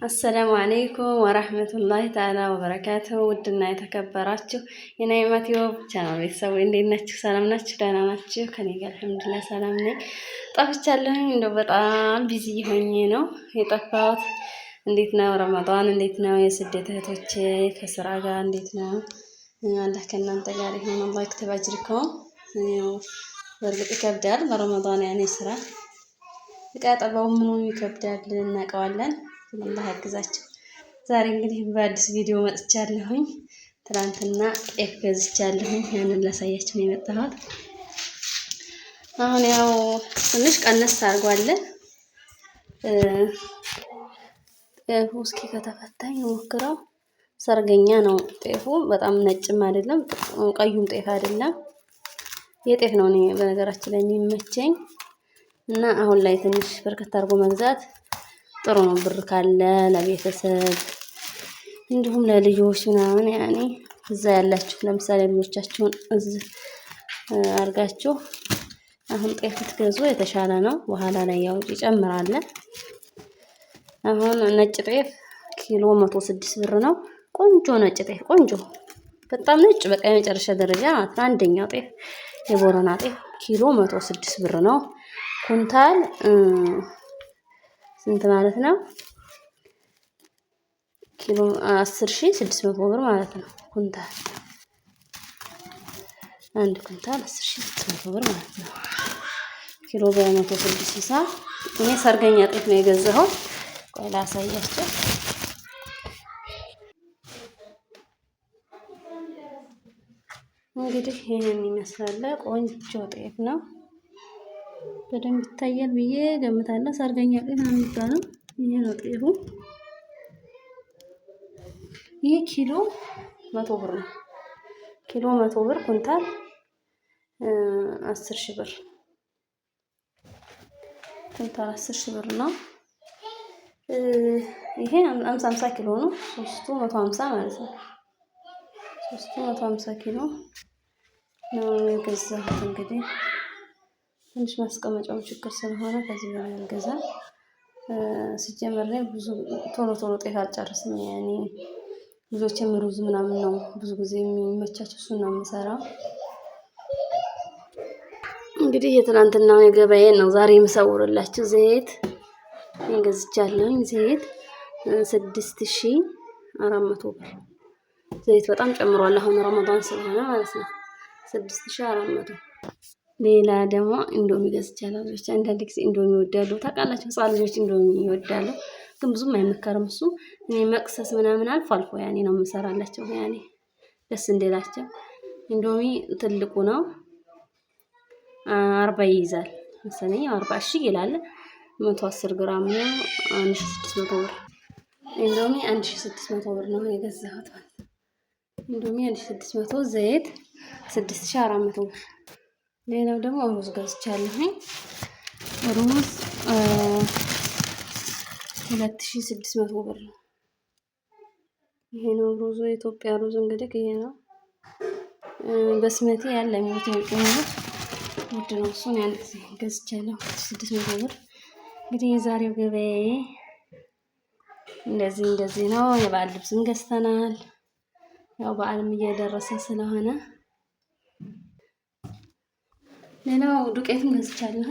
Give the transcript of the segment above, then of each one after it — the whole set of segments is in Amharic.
አሰላሙ አለይኩም ወራህመቱላሂ ተዓላ ወበረካቱሁ። ውድና የተከበራችሁ የናይማት ዩቲዩብ ቻናል ቤተሰቦች እንዴት ናችሁ? ሰላም ናችሁ? ደህና ናችሁ? ከኔ ጋር አልሐምዱሊላህ ሰላም ነኝ። ጠፍቻለሁኝ፣ እንደው በጣም ቢዚ ሆኜ ነው የጠፋሁት። እንዴት ነው ረመዳን? እንዴት ነው የስደት እህቶቼ? ከስራ ጋር እንዴት ነው? አላህ ከእናንተ ጋር ይሁን። አላህ ይክተብ አጅርኩም። በእርግጥ ይከብዳል በረመዳን ያኔ ስራ እቃ ጠባው ምኑን ይከብዳል እናውቀዋለን። አላህ ያግዛችሁ። ዛሬ እንግዲህ በአዲስ ቪዲዮ መጥቻለሁኝ። ትናንትና ጤፍ ገዝቻለሁኝ፣ ያንን ላሳያችሁ ነው የመጣሁት። አሁን ያው ትንሽ ቀነስ አድርጓል ጤፉ። እስኪ ከተፈታኝ ሞክረው። ሰርገኛ ነው ጤፉ፣ በጣም ነጭም አይደለም ቀዩም ጤፍ አይደለም። የጤፍ ነው እኔ በነገራችን ላይ የሚመቸኝ እና አሁን ላይ ትንሽ በርከት አድርጎ መግዛት ጥሩ ነው። ብር ካለ ለቤተሰብ እንዲሁም ለልጆች ምናምን ያኔ እዛ ያላችሁ ለምሳሌ ልጆቻችሁን እዚህ አርጋችሁ አሁን ጤፍ ትገዙ የተሻለ ነው። በኋላ ላይ ያው ይጨምራል። አሁን ነጭ ጤፍ ኪሎ 106 ብር ነው። ቆንጆ ነጭ ጤፍ ቆንጆ፣ በጣም ነጭ፣ በቃ የመጨረሻ ደረጃ አንደኛው ጤፍ የቦረና ጤፍ ኪሎ 106 ብር ነው። ኩንታል ስንት ማለት ነው? ኪሎ 10600 ብር ማለት ነው። ኩንታል አንድ ኩንታል 10600 ብር ማለት ነው። ኪሎ በ106 ሂሳብ። እኔ ሰርገኛ ጤፍ ነው የገዛሁት። ቆይ ላሳያችሁ። እንግዲህ ይሄን ይመስላል። ቆንጆ ጤፍ ነው። በደንብ ይታያል ብዬ ገምታለሁ። ሰርገኛ ጤፍ ነው የሚባለው። ይሄ ነው ጤፉ። ይሄ ኪሎ 100 ብር ነው። ኪሎ 100 ብር፣ ኩንታል 10,000 ብር። ኩንታል 10,000 ብር ነው። ይሄ 50 ኪሎ ነው። 350 ማለት ነው። 350 ኪሎ ነው የገዛሁት። እንግዲህ ትንሽ ማስቀመጫው ችግር ስለሆነ ከዚህ በላይ አልገዛም። ሲጀመር ላይ ብዙ ቶሎ ጤፍ አልጨርስም። ያኔ ልጆችም ሩዝ ምናምን ነው ብዙ ጊዜ የሚመቻቸው፣ እሱን ነው የምሰራው። እንግዲህ የትናንትና የገበያዬን ነው ዛሬ የምሰውርላችሁ። ዘይት ገዝቻለሁኝ። ዘይት 6400 ብር። ዘይት በጣም ጨምሯል አሁን ረመዳን ስለሆነ ማለት ነው። 6400። ሌላ ደግሞ ኢንዶሚ ገዝቻለሁ። ልጆች አንዳንድ ጊዜ ኢንዶሚ ይወዳሉ ታውቃላችሁ። ህፃን ልጆች ኢንዶሚ ይወዳሉ፣ ግን ብዙም አይመከርም እሱ። እኔ መቅሰስ ምናምን አልፎ አልፎ ያኔ ነው የምሰራላቸው፣ ያኔ ደስ እንዲላቸው። ኢንዶሚ ትልቁ ነው 40 ይይዛል መሰለኝ፣ 40 ሺህ ይላል። 110 ግራም ነው 1600 ብር። ኢንዶሚ 1600 ብር ነው የገዛሁት ማለት ነው። ኢንዶሚ 1600፣ ዘይት 6400 ብር። ሌላው ደግሞ ሩዝ ገዝቻለሁኝ። ሩዝ 2600 ብር ነው። ይሄ ነው ሩዙ፣ የኢትዮጵያ ሩዝ እንግዲህ ይሄ ነው። በስመቲ ያለ የኢትዮጵያ ሩዝ ውድ ነው። እሱን ያን ጊዜ ገዝቻለሁ 600 ብር። እንግዲህ የዛሬው ገበያዬ እንደዚህ ነው። የበዓል ልብስም ገዝተናል። ያው በዓልም እየደረሰ ስለሆነ ሌላው ዱቄትም ገዝቻለሁ።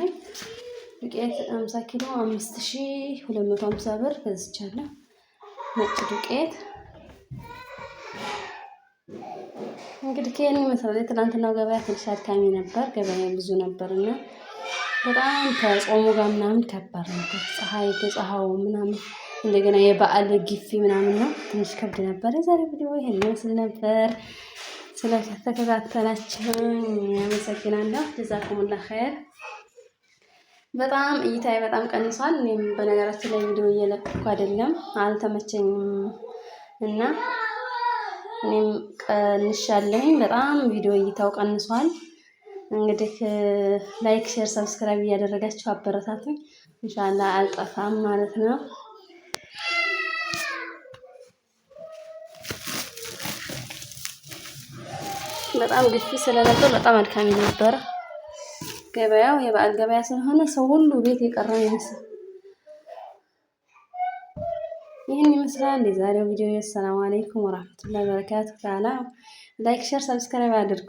ዱቄት 50 ኪሎ 5250 ብር ገዝቻለሁ። ነጭ ዱቄት እንግዲህ ከኔ መሰለኝ ትናንትናው ገበያ ትንሽ አድካሚ ነበር። ገበያ ብዙ ነበርና በጣም ከጾሙ ጋር ምናምን ከባድ ነበር። ፀሐዩ ምናምን እንደገና የበዓል ግፊ ምናምን ነው፣ ትንሽ ከብድ ነበር። የዛሬ ቪዲዮ ይሄን ይመስል ነበር። ስለተከታተላችሁ አመሰግናለሁ። ጀዛኩሙላህ ኸይር። በጣም እይታዬ በጣም ቀንሷል። እኔም በነገራችን ላይ ቪዲዮ እየለቀኩ አይደለም፣ አልተመቸኝም እና እኔም ቀንሻለሁኝ። በጣም ቪዲዮ እይታው ቀንሷል። እንግዲህ ላይክ፣ ሼር፣ ሰብስክራይብ እያደረጋችሁ አበረታቱኝ። ኢንሻአላህ አልጠፋም ማለት ነው። በጣም ግፊ ስለነበር በጣም አድካሚ ነበር ገበያው። የበዓል ገበያ ስለሆነ ሰው ሁሉ ቤት የቀረው ይመስል ይህን ይመስላል የዛሬው ቪዲዮ። ሰላም አለይኩም ወራህመቱላሂ ወበረካቱ። ላይክ ሸር ሰብስክራይብ አድርጉ።